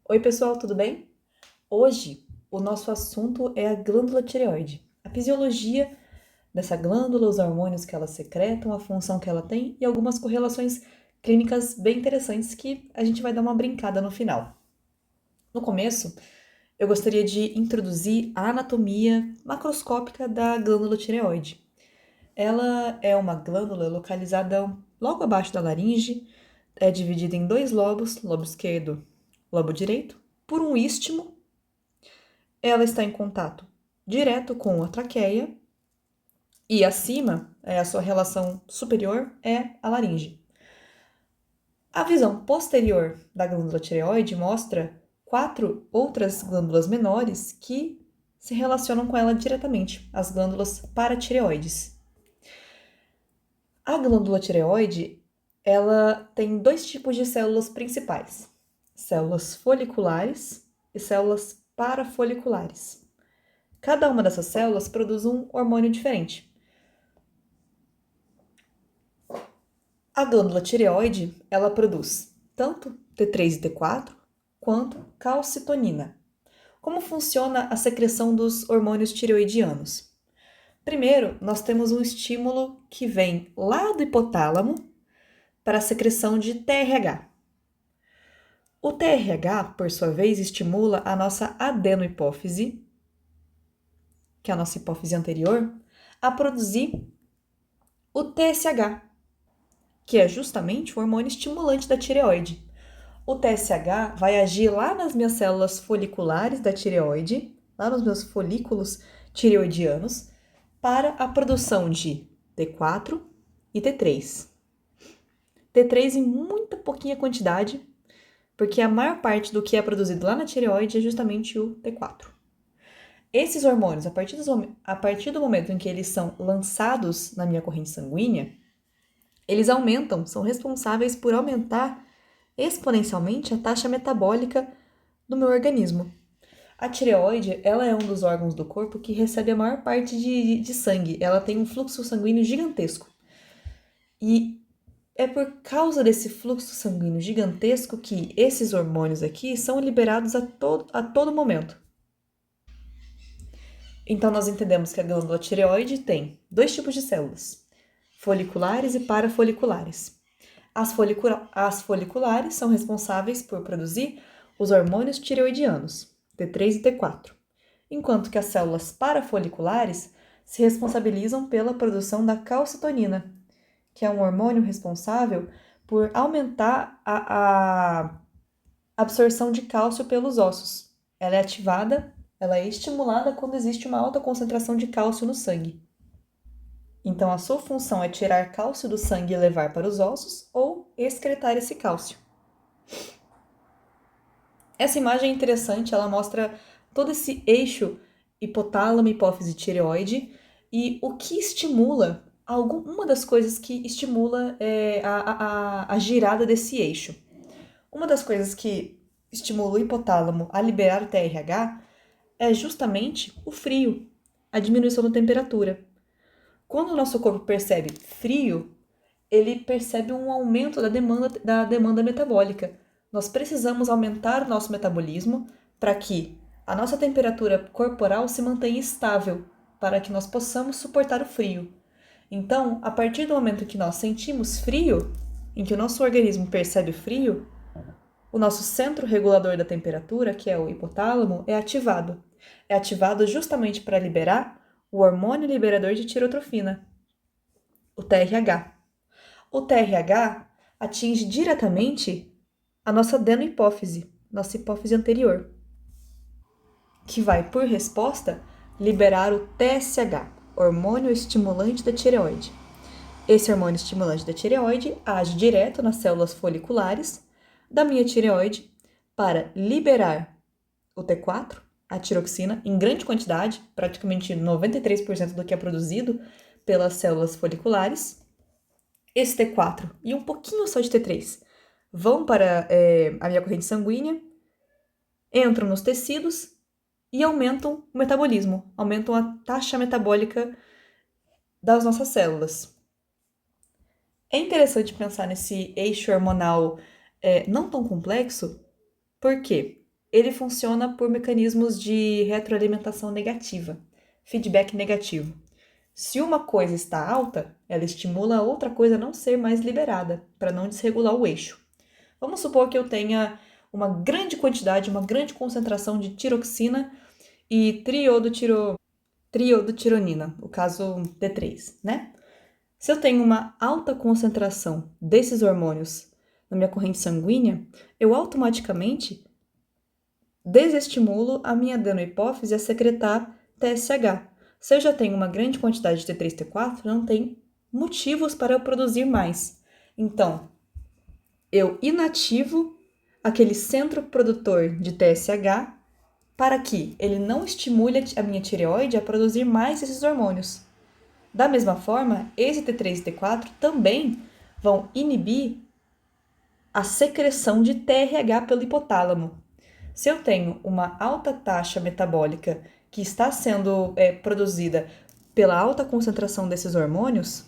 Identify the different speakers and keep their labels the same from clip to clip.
Speaker 1: Oi, pessoal, tudo bem? Hoje o nosso assunto é a glândula tireoide, a fisiologia dessa glândula, os hormônios que ela secretam, a função que ela tem e algumas correlações clínicas bem interessantes que a gente vai dar uma brincada no final. No começo, eu gostaria de introduzir a anatomia macroscópica da glândula tireoide. Ela é uma glândula localizada logo abaixo da laringe, é dividida em dois lobos, lobo esquerdo, lobo direito, por um istmo. Ela está em contato direto com a traqueia e acima, a sua relação superior é a laringe. A visão posterior da glândula tireoide mostra 4 outras glândulas menores que se relacionam com ela diretamente, as glândulas paratireoides. A glândula tireoide, ela tem 2 tipos de células principais: células foliculares e células parafoliculares. Cada uma dessas células produz um hormônio diferente. A glândula tireoide, ela produz tanto T3 e T4 quanto calcitonina. Como funciona a secreção dos hormônios tireoidianos? Primeiro, nós temos um estímulo que vem lá do hipotálamo para a secreção de TRH. O TRH, por sua vez, estimula a nossa adenohipófise, que é a nossa hipófise anterior, a produzir o TSH, que é justamente o hormônio estimulante da tireoide. O TSH vai agir lá nas minhas células foliculares da tireoide, lá nos meus folículos tireoidianos, para a produção de T4 e T3. T3 em muita pouquinha quantidade, porque a maior parte do que é produzido lá na tireoide é justamente o T4. Esses hormônios, a partir do momento em que eles são lançados na minha corrente sanguínea, eles aumentam, são responsáveis por aumentar exponencialmente a taxa metabólica do meu organismo. A tireoide, ela é um dos órgãos do corpo que recebe a maior parte de sangue. Ela tem um fluxo sanguíneo gigantesco. E é por causa desse fluxo sanguíneo gigantesco que esses hormônios aqui são liberados a todo momento. Então, nós entendemos que a glândula tireoide tem 2 tipos de células: foliculares e parafoliculares. As foliculares são responsáveis por produzir os hormônios tireoidianos, T3 e T4, enquanto que as células parafoliculares se responsabilizam pela produção da calcitonina, que é um hormônio responsável por aumentar a absorção de cálcio pelos ossos. Ela é ativada, ela é estimulada quando existe uma alta concentração de cálcio no sangue. Então, a sua função é tirar cálcio do sangue e levar para os ossos ou excretar esse cálcio. Essa imagem é interessante, ela mostra todo esse eixo hipotálamo, hipófise, tireoide e o que estimula, uma das coisas que estimula a girada desse eixo. Uma das coisas que estimula o hipotálamo a liberar o TRH é justamente o frio, a diminuição da temperatura. Quando o nosso corpo percebe frio, ele percebe um aumento da demanda metabólica. Nós precisamos aumentar o nosso metabolismo para que a nossa temperatura corporal se mantenha estável, para que nós possamos suportar o frio. Então, a partir do momento que nós sentimos frio, em que o nosso organismo percebe frio, o nosso centro regulador da temperatura, que é o hipotálamo, é ativado. É ativado justamente para liberar o hormônio liberador de tirotrofina, o TRH. O TRH atinge diretamente a nossa adenohipófise, nossa hipófise anterior, que vai, por resposta, liberar o TSH, hormônio estimulante da tireoide. Esse hormônio estimulante da tireoide age direto nas células foliculares da minha tireoide para liberar o T4, a tiroxina, em grande quantidade, praticamente 93% do que é produzido pelas células foliculares. Esse T4 e um pouquinho só de T3 vão para a minha corrente sanguínea, entram nos tecidos e aumentam o metabolismo, aumentam a taxa metabólica das nossas células. É interessante pensar nesse eixo hormonal não tão complexo, por quê? ele funciona por mecanismos de retroalimentação negativa, feedback negativo. Se uma coisa está alta, ela estimula a outra coisa a não ser mais liberada, para não desregular o eixo. Vamos supor que eu tenha uma grande quantidade, uma grande concentração de tiroxina e triodotironina, o caso T3, né? Se eu tenho uma alta concentração desses hormônios na minha corrente sanguínea, eu automaticamente desestimulo a minha adenohipófise a secretar TSH. Se eu já tenho uma grande quantidade de T3 e T4, não tem motivos para eu produzir mais. Então, eu inativo aquele centro produtor de TSH para que ele não estimule a minha tireoide a produzir mais esses hormônios. Da mesma forma, esse T3 e T4 também vão inibir a secreção de TRH pelo hipotálamo. Se eu tenho uma alta taxa metabólica que está sendo produzida pela alta concentração desses hormônios,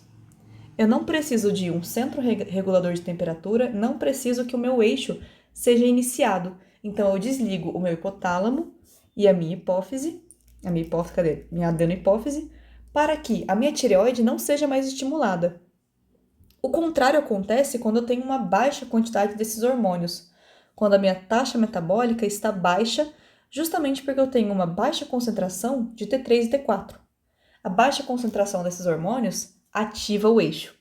Speaker 1: eu não preciso de um centro regulador de temperatura, não preciso que o meu eixo seja iniciado. Então, eu desligo o meu hipotálamo e a minha adenohipófise, para que a minha tireoide não seja mais estimulada. O contrário acontece quando eu tenho uma baixa quantidade desses hormônios, quando a minha taxa metabólica está baixa, justamente porque eu tenho uma baixa concentração de T3 e T4. A baixa concentração desses hormônios ativa o eixo,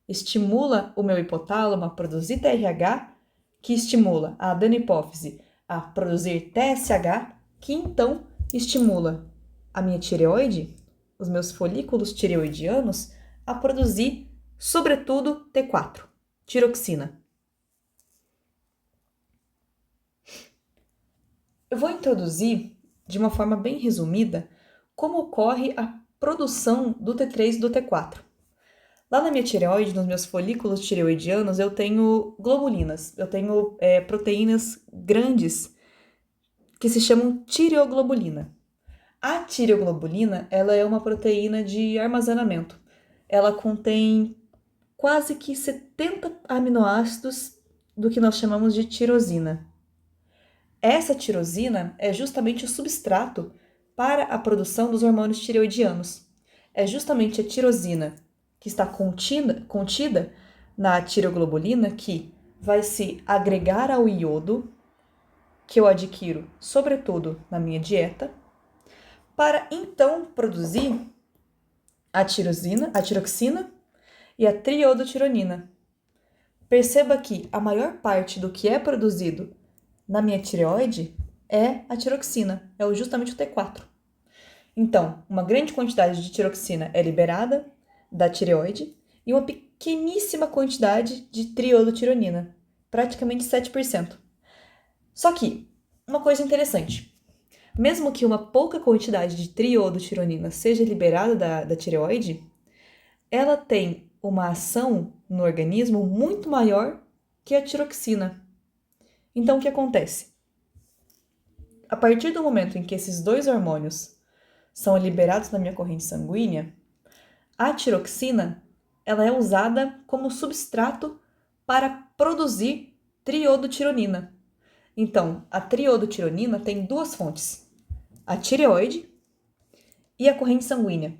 Speaker 1: estimula o meu hipotálamo a produzir TRH, que estimula a adenohipófise a produzir TSH, que então estimula a minha tireoide, os meus folículos tireoidianos, a produzir, sobretudo, T4, tiroxina. Eu vou introduzir, de uma forma bem resumida, como ocorre a produção do T3 e do T4. Lá na minha tireoide, nos meus folículos tireoidianos, eu tenho globulinas, eu tenho proteínas grandes que se chamam tireoglobulina. A tireoglobulina, ela é uma proteína de armazenamento. Ela contém quase que 70 aminoácidos do que nós chamamos de tirosina. Essa tirosina é justamente o substrato para a produção dos hormônios tireoidianos. É justamente a tirosina que está contida na tireoglobulina que vai se agregar ao iodo, que eu adquiro sobretudo na minha dieta, para então produzir a tiroxina e a triodotironina. Perceba que a maior parte do que é produzido na minha tireoide é a tiroxina, é justamente o T4. Então, uma grande quantidade de tiroxina é liberada da tireoide e uma pequeníssima quantidade de triodotironina, praticamente 7%. Só que, uma coisa interessante, mesmo que uma pouca quantidade de triodotironina seja liberada da tireoide, ela tem uma ação no organismo muito maior que a tiroxina. Então, o que acontece? A partir do momento em que esses dois hormônios são liberados na minha corrente sanguínea, a tiroxina ela é usada como substrato para produzir triodotironina. Então, a triodotironina tem duas fontes, a tireoide e a corrente sanguínea,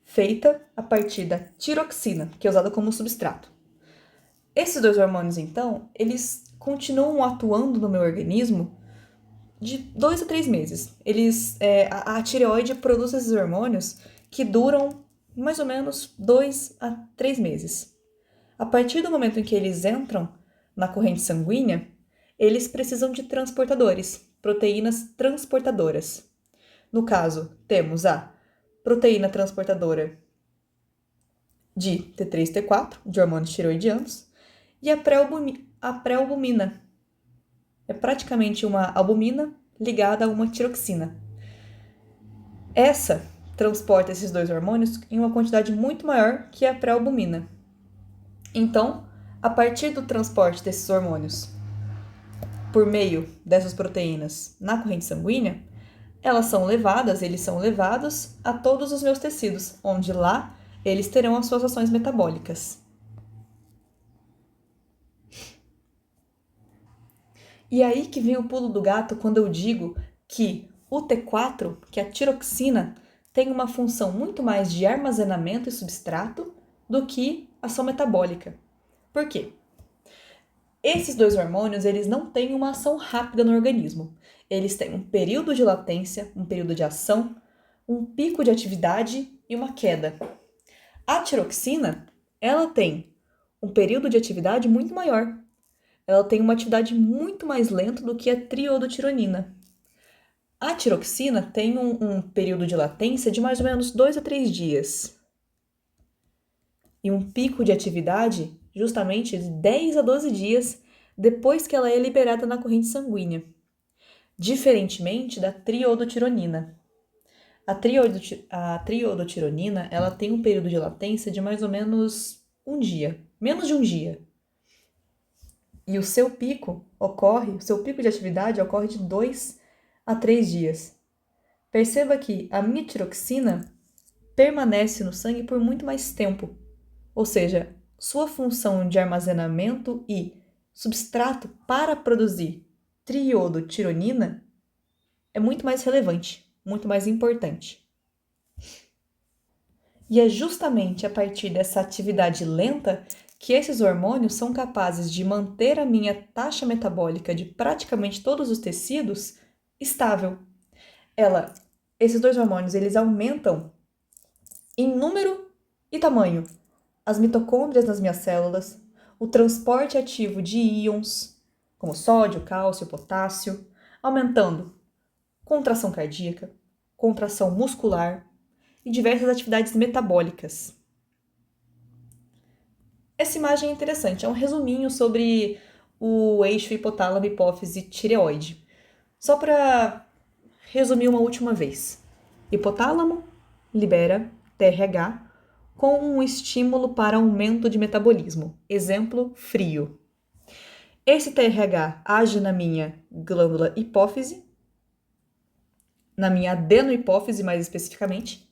Speaker 1: feita a partir da tiroxina, que é usada como substrato. Esses dois hormônios, então, eles continuam atuando no meu organismo de 2 a 3 meses. A tireoide produz esses hormônios que duram mais ou menos 2 a 3 meses. A partir do momento em que eles entram na corrente sanguínea, eles precisam de transportadores, proteínas transportadoras. No caso, temos a proteína transportadora de T3 e T4, de hormônios tireoidianos, e a pré-albumina. É praticamente uma albumina ligada a uma tiroxina. Essa transporta esses dois hormônios em uma quantidade muito maior que a pré-albumina. Então, a partir do transporte desses hormônios por meio dessas proteínas na corrente sanguínea, eles são levados a todos os meus tecidos, onde lá eles terão as suas ações metabólicas. E aí que vem o pulo do gato quando eu digo que o T4, que é a tiroxina, tem uma função muito mais de armazenamento e substrato do que ação metabólica. Por quê? Esses dois hormônios, eles não têm uma ação rápida no organismo. Eles têm um período de latência, um período de ação, um pico de atividade e uma queda. A tiroxina, ela tem um período de atividade muito maior. Ela tem uma atividade muito mais lenta do que a triodotironina. A tiroxina tem um período de latência de mais ou menos 2 a 3 dias. E um pico de atividade justamente de 10 a 12 dias depois que ela é liberada na corrente sanguínea, diferentemente da triodotironina. A triodotironina, ela tem um período de latência de mais ou menos um dia, menos de um dia. E o seu pico de atividade ocorre de 2 a 3 dias. Perceba que a minha tiroxina permanece no sangue por muito mais tempo. Ou seja, sua função de armazenamento e substrato para produzir triodotironina é muito mais relevante, muito mais importante. E é justamente a partir dessa atividade lenta que esses hormônios são capazes de manter a minha taxa metabólica de praticamente todos os tecidos estável. Esses dois hormônios, eles aumentam em número e tamanho as mitocôndrias nas minhas células, o transporte ativo de íons, como sódio, cálcio, potássio, aumentando contração cardíaca, contração muscular e diversas atividades metabólicas. Essa imagem é interessante, é um resuminho sobre o eixo hipotálamo, hipófise, tireoide. Só para resumir uma última vez. Hipotálamo libera TRH com um estímulo para aumento de metabolismo. Exemplo, frio. Esse TRH age na minha glândula hipófise, na minha adenohipófise mais especificamente,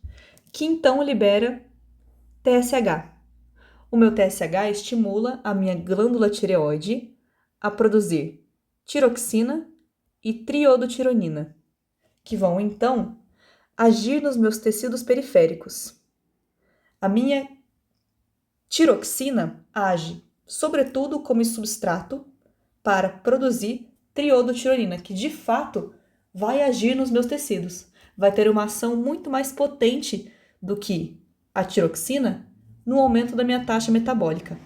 Speaker 1: que então libera TSH. O meu TSH estimula a minha glândula tireoide a produzir tiroxina e triodotironina, que vão então agir nos meus tecidos periféricos. A minha tiroxina age, sobretudo, como substrato para produzir triodotironina, que de fato vai agir nos meus tecidos, vai ter uma ação muito mais potente do que a tiroxina no aumento da minha taxa metabólica.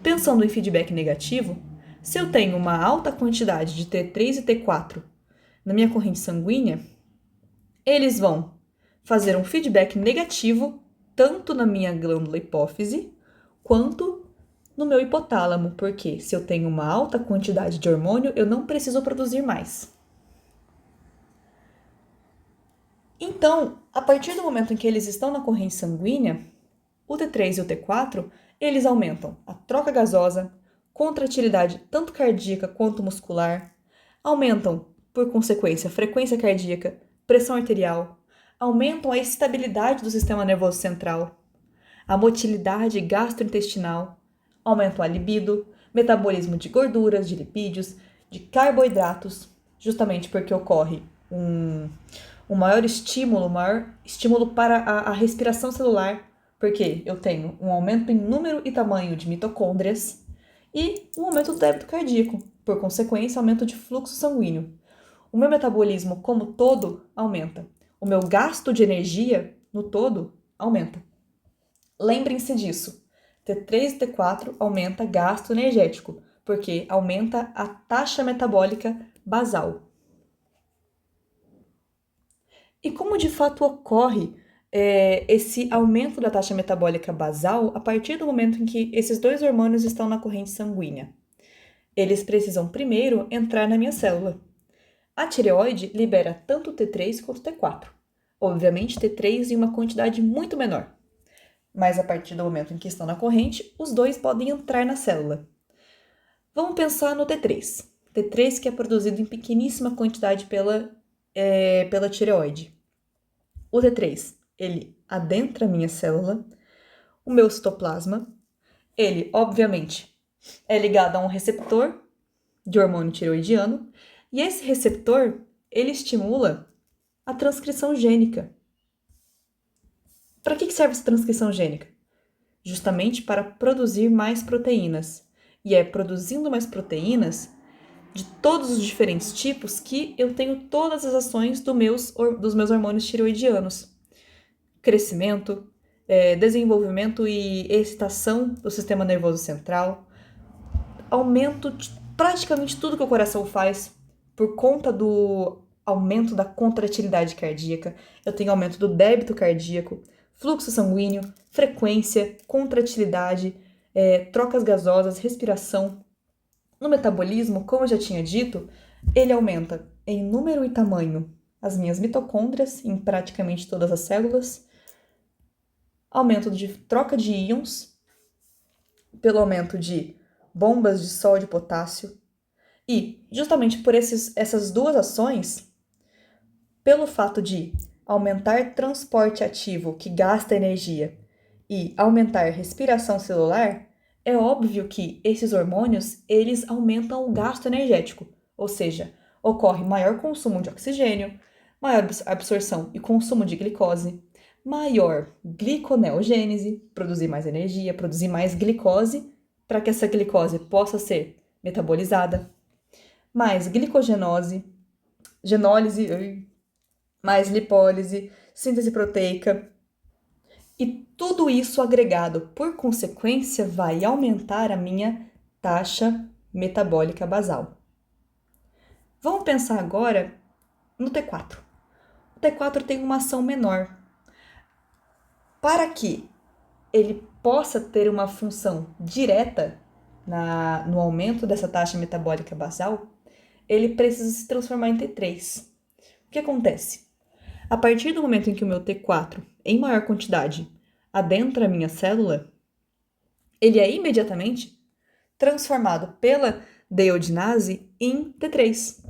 Speaker 1: Pensando em feedback negativo, se eu tenho uma alta quantidade de T3 e T4 na minha corrente sanguínea, eles vão fazer um feedback negativo tanto na minha glândula hipófise quanto no meu hipotálamo, porque se eu tenho uma alta quantidade de hormônio, eu não preciso produzir mais. Então, a partir do momento em que eles estão na corrente sanguínea, o T3 e o T4, eles aumentam a troca gasosa, contratilidade tanto cardíaca quanto muscular, aumentam, por consequência, a frequência cardíaca, pressão arterial, aumentam a estabilidade do sistema nervoso central, a motilidade gastrointestinal, aumentam a libido, metabolismo de gorduras, de lipídios, de carboidratos, justamente porque ocorre um maior estímulo para a respiração celular, porque eu tenho um aumento em número e tamanho de mitocôndrias e um aumento do débito cardíaco, por consequência, aumento de fluxo sanguíneo. O meu metabolismo como todo aumenta. O meu gasto de energia no todo aumenta. Lembrem-se disso. T3 e T4 aumenta gasto energético, porque aumenta a taxa metabólica basal. E como de fato ocorre esse aumento da taxa metabólica basal a partir do momento em que esses dois hormônios estão na corrente sanguínea? Eles precisam primeiro entrar na minha célula. A tireoide libera tanto T3 quanto T4. Obviamente, T3 em uma quantidade muito menor. Mas a partir do momento em que estão na corrente, os dois podem entrar na célula. Vamos pensar no T3. T3 que é produzido em pequeníssima quantidade pela tireoide. O T3, ele adentra a minha célula, o meu citoplasma. Ele, obviamente, é ligado a um receptor de hormônio tireoidiano, e esse receptor, ele estimula a transcrição gênica. Para que serve essa transcrição gênica? Justamente para produzir mais proteínas. E é produzindo mais proteínas de todos os diferentes tipos que eu tenho todas as ações dos meus hormônios tireoidianos. Crescimento, desenvolvimento e excitação do sistema nervoso central, aumento de praticamente tudo que o coração faz por conta do aumento da contratilidade cardíaca. Eu tenho aumento do débito cardíaco, fluxo sanguíneo, frequência, contratilidade, trocas gasosas, respiração. No metabolismo, como eu já tinha dito, ele aumenta em número e tamanho as minhas mitocôndrias em praticamente todas as células, aumento de troca de íons, pelo aumento de bombas de sódio e potássio, e justamente por essas duas ações, pelo fato de aumentar transporte ativo que gasta energia e aumentar respiração celular, é óbvio que esses hormônios, eles aumentam o gasto energético, ou seja, ocorre maior consumo de oxigênio, maior absorção e consumo de glicose, maior gliconeogênese, produzir mais energia, produzir mais glicose, para que essa glicose possa ser metabolizada, mais glicogenose, genólise, mais lipólise, síntese proteica, e tudo isso agregado, por consequência, vai aumentar a minha taxa metabólica basal. Vamos pensar agora no T4. O T4 tem uma ação menor. Para que ele possa ter uma função direta no aumento dessa taxa metabólica basal, ele precisa se transformar em T3. O que acontece? A partir do momento em que o meu T4, em maior quantidade, adentra a minha célula, ele é imediatamente transformado pela deiodinase em T3.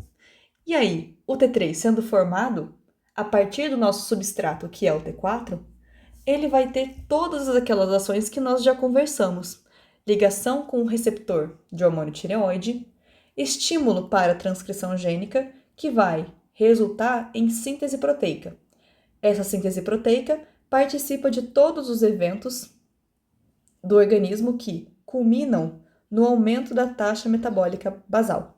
Speaker 1: E aí, o T3 sendo formado, a partir do nosso substrato, que é o T4, ele vai ter todas aquelas ações que nós já conversamos. Ligação com o receptor de hormônio tireoide, estímulo para a transcrição gênica, que vai resultar em síntese proteica. Essa síntese proteica participa de todos os eventos do organismo que culminam no aumento da taxa metabólica basal.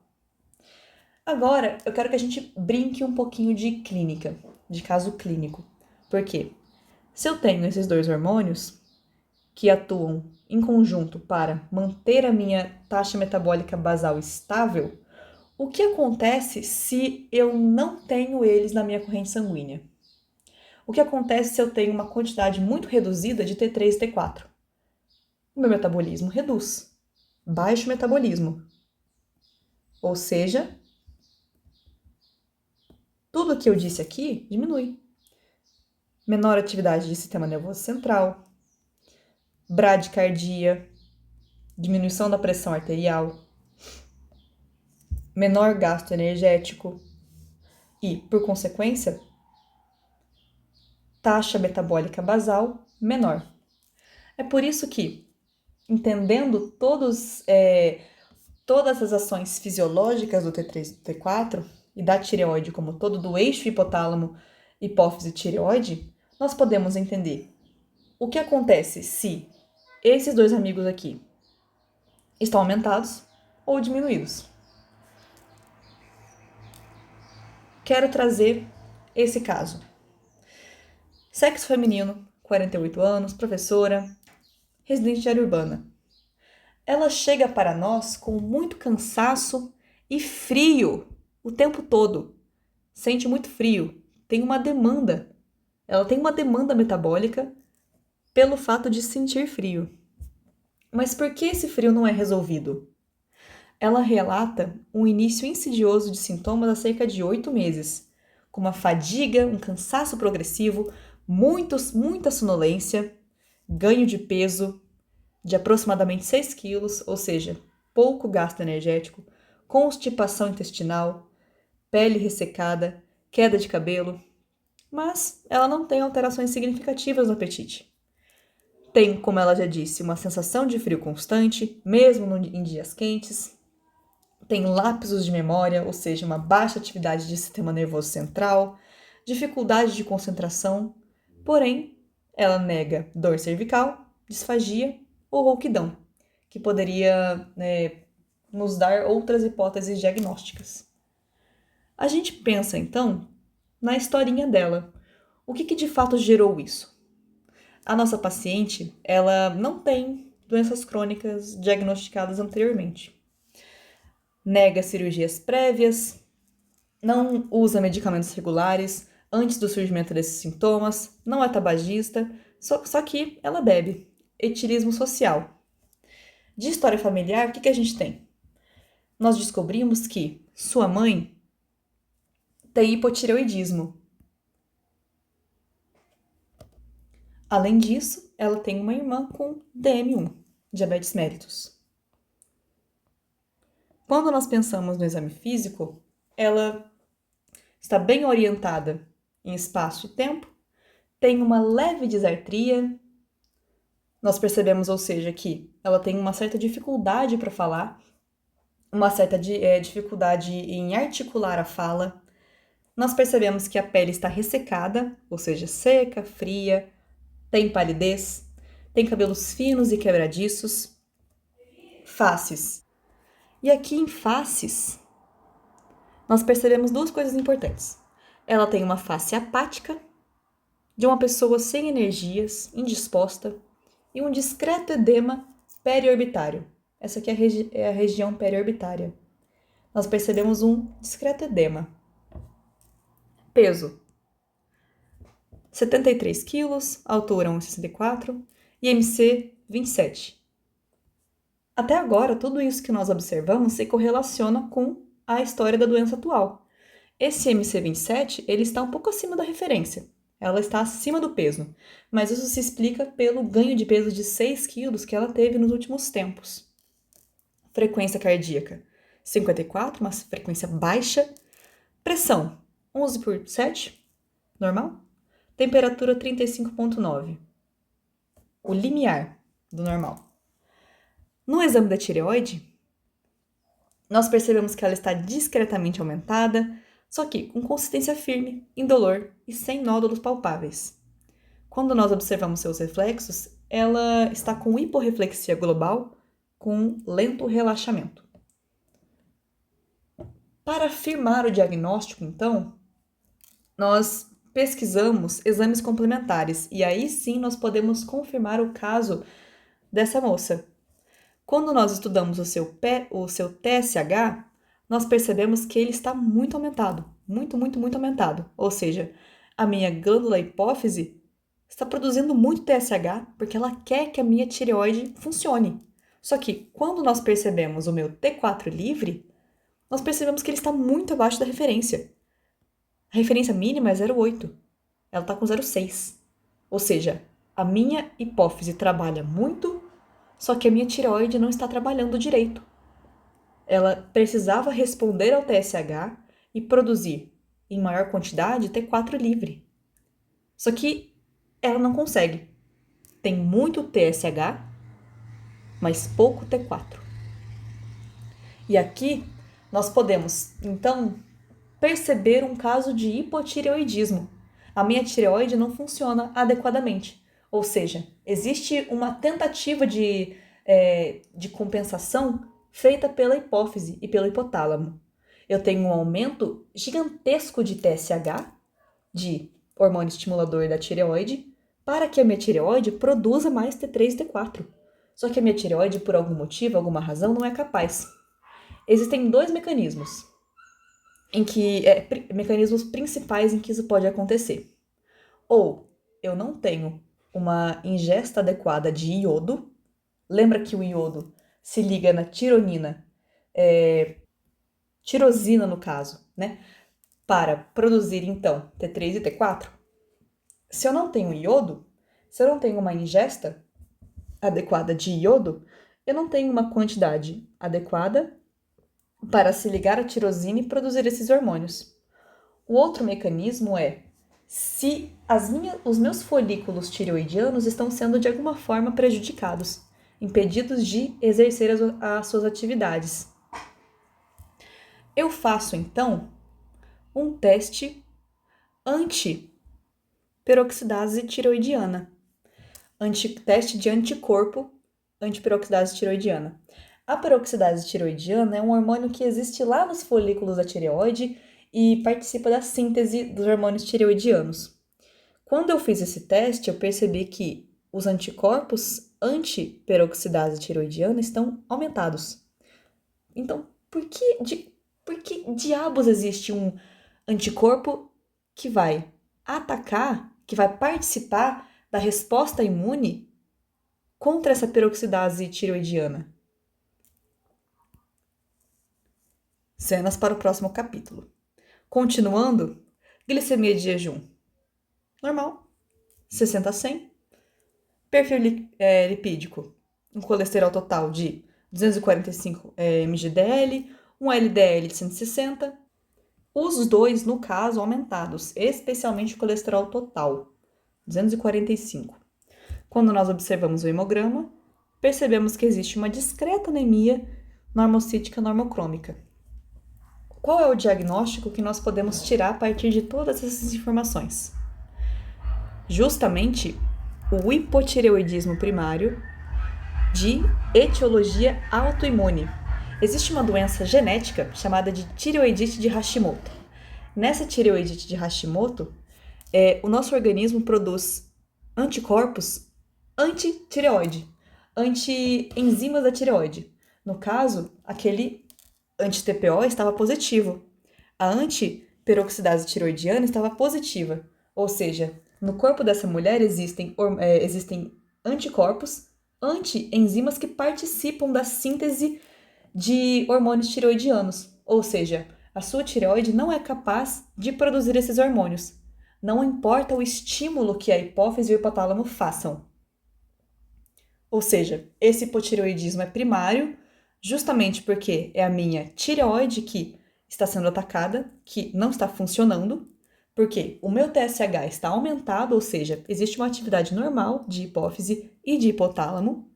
Speaker 1: Agora, eu quero que a gente brinque um pouquinho de clínica, de caso clínico. Por quê? Se eu tenho esses dois hormônios que atuam em conjunto para manter a minha taxa metabólica basal estável, o que acontece se eu não tenho eles na minha corrente sanguínea? O que acontece se eu tenho uma quantidade muito reduzida de T3 e T4? O meu metabolismo reduz. Baixo metabolismo. Ou seja, tudo que eu disse aqui diminui. Menor atividade do sistema nervoso central, bradicardia, diminuição da pressão arterial, menor gasto energético e, por consequência, taxa metabólica basal menor. É por isso que, entendendo todas as ações fisiológicas do T3 e do T4 e da tireoide como todo, do eixo hipotálamo, hipófise e tireoide, nós podemos entender o que acontece se esses dois amigos aqui estão aumentados ou diminuídos. Quero trazer esse caso. Sexo feminino, 48 anos, professora, residente de área urbana. Ela chega para nós com muito cansaço e frio o tempo todo. Sente muito frio, tem uma demanda. Ela tem uma demanda metabólica pelo fato de sentir frio. Mas por que esse frio não é resolvido? Ela relata um início insidioso de sintomas há cerca de 8 meses, com uma fadiga, um cansaço progressivo, muita sonolência, ganho de peso de aproximadamente 6 quilos, ou seja, pouco gasto energético, constipação intestinal, pele ressecada, queda de cabelo, mas ela não tem alterações significativas no apetite. Tem, como ela já disse, uma sensação de frio constante, mesmo em dias quentes, tem lapsos de memória, ou seja, uma baixa atividade de sistema nervoso central, dificuldade de concentração, porém, ela nega dor cervical, disfagia ou rouquidão, que poderia nos dar outras hipóteses diagnósticas. A gente pensa, então, na historinha dela. O que de fato gerou isso? A nossa paciente, ela não tem doenças crônicas diagnosticadas anteriormente. Nega cirurgias prévias, não usa medicamentos regulares antes do surgimento desses sintomas, não é tabagista, só que ela bebe. Etilismo social. De história familiar, o que a gente tem? Nós descobrimos que sua mãe tem hipotireoidismo. Além disso, ela tem uma irmã com DM1, diabetes mellitus. Quando nós pensamos no exame físico, ela está bem orientada em espaço e tempo, tem uma leve disartria. Nós percebemos, ou seja, que ela tem uma certa dificuldade para falar, uma certa dificuldade em articular a fala. Nós percebemos que a pele está ressecada, ou seja, seca, fria, tem palidez, tem cabelos finos e quebradiços. Faces. E aqui em faces, nós percebemos duas coisas importantes. Ela tem uma face apática, de uma pessoa sem energias, indisposta, e um discreto edema periorbitário. Essa aqui é a região periorbitária. Nós percebemos um discreto edema. Peso: 73 quilos, altura 1,64 e IMC 27. Até agora, tudo isso que nós observamos se correlaciona com a história da doença atual. Esse IMC27, ele está um pouco acima da referência. Ela está acima do peso, mas isso se explica pelo ganho de peso de 6 quilos que ela teve nos últimos tempos. Frequência cardíaca: 54, uma frequência baixa. Pressão: 11/7, normal. Temperatura: 35,9. O limiar do normal. No exame da tireoide, nós percebemos que ela está discretamente aumentada, só que com consistência firme, indolor e sem nódulos palpáveis. Quando nós observamos seus reflexos, ela está com hiporreflexia global, com lento relaxamento. Para afirmar o diagnóstico, então, nós pesquisamos exames complementares e aí sim nós podemos confirmar o caso dessa moça. Quando nós estudamos o seu TSH, nós percebemos que ele está muito aumentado, muito aumentado. Ou seja, a minha glândula hipófise está produzindo muito TSH porque ela quer que a minha tireoide funcione. Só que quando nós percebemos o meu T4 livre, nós percebemos que ele está muito abaixo da referência. A referência mínima é 0,8. Ela está com 0,6. Ou seja, a minha hipófise trabalha muito, só que a minha tireoide não está trabalhando direito. Ela precisava responder ao TSH e produzir em maior quantidade T4 livre. Só que ela não consegue. Tem muito TSH, mas pouco T4. E aqui nós podemos, então, perceber um caso de hipotireoidismo. A minha tireoide não funciona adequadamente. Ou seja, existe uma tentativa de compensação feita pela hipófise e pelo hipotálamo. Eu tenho um aumento gigantesco de TSH, de hormônio estimulador da tireoide, para que a minha tireoide produza mais T3 e T4. Só que a minha tireoide, por algum motivo, alguma razão, não é capaz. Existem dois mecanismos mecanismos principais em que isso pode acontecer. Ou eu não tenho uma ingesta adequada de iodo. Lembra que o iodo se liga na tironina, tirosina no caso, né? Para produzir, então, T3 e T4. Se eu não tenho iodo, se eu não tenho uma ingesta adequada de iodo, eu não tenho uma quantidade adequada para se ligar à tirosina e produzir esses hormônios. O outro mecanismo é se os meus folículos tireoidianos estão sendo de alguma forma prejudicados, impedidos de exercer as suas atividades. Eu faço, então, um teste anti-peroxidase tiroidiana. Teste de anticorpo antiperoxidase tiroidiana. A peroxidase tiroidiana é um hormônio que existe lá nos folículos da tireoide e participa da síntese dos hormônios tireoidianos. Quando eu fiz esse teste, eu percebi que os anticorpos antiperoxidase tiroidiana estão aumentados. Então, por que diabos existe um anticorpo que vai atacar, que vai participar da resposta imune contra essa peroxidase tiroidiana? Cenas para o próximo capítulo. Continuando, glicemia de jejum. Normal, 60 a 100. Perfil lipídico, um colesterol total de 245 mg/dl, um LDL de 160. Os dois, no caso, aumentados, especialmente o colesterol total, 245. Quando nós observamos o hemograma, percebemos que existe uma discreta anemia normocítica normocrômica. Qual é o diagnóstico que nós podemos tirar a partir de todas essas informações? Justamente o hipotireoidismo primário de etiologia autoimune. Existe uma doença genética chamada de tireoidite de Hashimoto. Nessa tireoidite de Hashimoto, o nosso organismo produz anticorpos anti-tireoide, anti-enzimas da tireoide. No caso, aquele anti-TPO estava positivo. A antiperoxidase tiroidiana estava positiva. Ou seja, no corpo dessa mulher existem anticorpos, anti-enzimas que participam da síntese de hormônios tiroidianos. Ou seja, a sua tireoide não é capaz de produzir esses hormônios. Não importa o estímulo que a hipófise e o hipotálamo façam. Ou seja, esse hipotireoidismo é primário, justamente porque é a minha tireoide que está sendo atacada, que não está funcionando, porque o meu TSH está aumentado, ou seja, existe uma atividade normal de hipófise e de hipotálamo,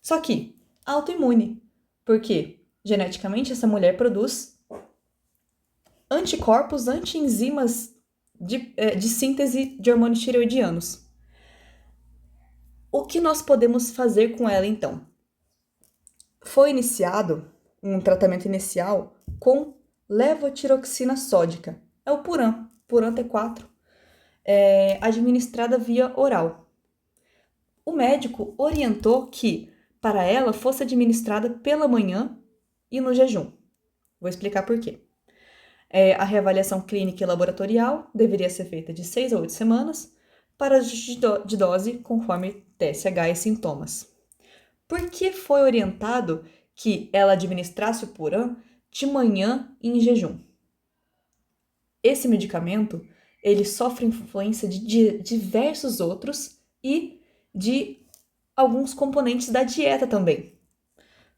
Speaker 1: só que autoimune, porque geneticamente essa mulher produz anticorpos, anti-enzimas de síntese de hormônios tireoidianos. O que nós podemos fazer com ela, então? Foi iniciado um tratamento inicial com levotiroxina sódica. É o Puran T4, administrada via oral. O médico orientou que, para ela, fosse administrada pela manhã e no jejum. Vou explicar por quê. A reavaliação clínica e laboratorial deveria ser feita de 6 a 8 semanas para ajuste de dose conforme TSH e sintomas. Por que foi orientado que ela administrasse o Puran de manhã e em jejum? Esse medicamento, ele sofre influência de diversos outros e de alguns componentes da dieta também.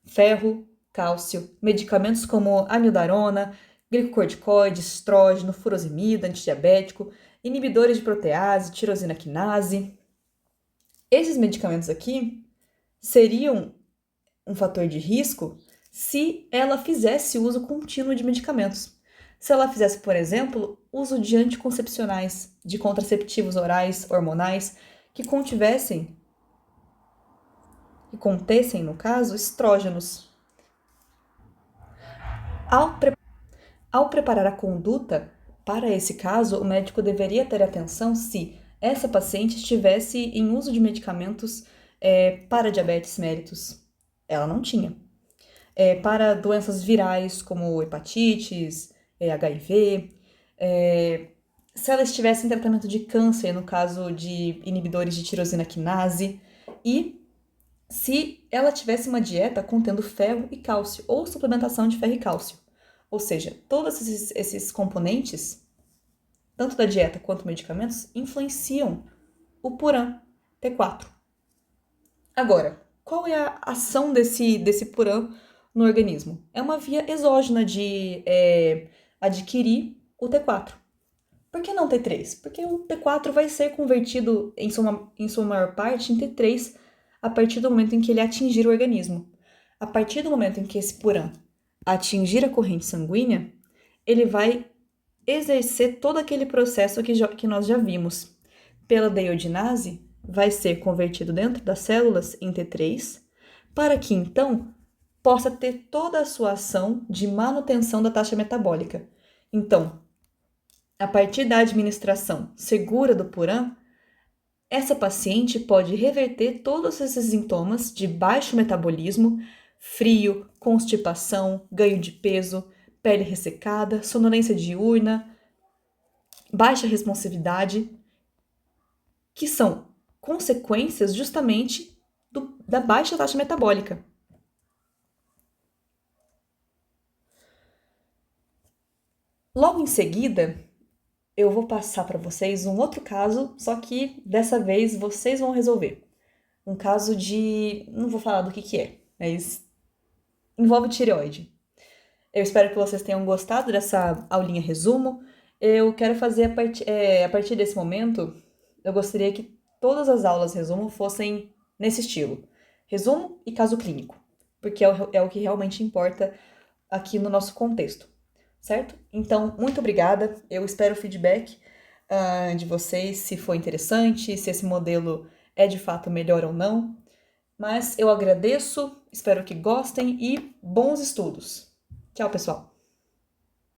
Speaker 1: Ferro, cálcio, medicamentos como amiodarona, glicocorticoides, estrógeno, furosemida, antidiabético, inibidores de protease, tirosina quinase. Esses medicamentos aqui seriam um fator de risco se ela fizesse uso contínuo de medicamentos. Se ela fizesse, por exemplo, uso de anticoncepcionais, de contraceptivos orais, hormonais, que contessem, no caso, estrógenos. Ao preparar a conduta para esse caso, o médico deveria ter atenção se essa paciente estivesse em uso de medicamentos para diabetes mellitus. Ela não tinha. Para doenças virais como hepatites, HIV, se ela estivesse em tratamento de câncer, no caso de inibidores de tirosina quinase, e se ela tivesse uma dieta contendo ferro e cálcio, ou suplementação de ferro e cálcio. Ou seja, todos esses componentes, tanto da dieta quanto medicamentos, influenciam o Puran T4. Agora, qual é a ação desse Puran no organismo? É uma via exógena de adquirir o T4. Por que não T3? Porque o T4 vai ser convertido, em sua maior parte, em T3 a partir do momento em que ele atingir o organismo. A partir do momento em que esse Puran atingir a corrente sanguínea, ele vai exercer todo aquele processo que nós já vimos. Pela deiodinase, vai ser convertido dentro das células em T3, para que então possa ter toda a sua ação de manutenção da taxa metabólica. Então, a partir da administração segura do Puran, essa paciente pode reverter todos esses sintomas de baixo metabolismo, frio, constipação, ganho de peso, pele ressecada, sonolência diurna, baixa responsividade, que são consequências justamente da baixa taxa metabólica. Logo em seguida, eu vou passar para vocês um outro caso, só que dessa vez vocês vão resolver. Um caso de... não vou falar do que é, mas envolve tireoide. Eu espero que vocês tenham gostado dessa aulinha resumo. Eu quero fazer a partir desse momento, eu gostaria que todas as aulas resumo fossem nesse estilo. Resumo e caso clínico, porque é o que realmente importa aqui no nosso contexto, certo? Então, muito obrigada. Eu espero o feedback de vocês, se foi interessante, se esse modelo é de fato melhor ou não. Mas eu agradeço, espero que gostem e bons estudos. Tchau, pessoal!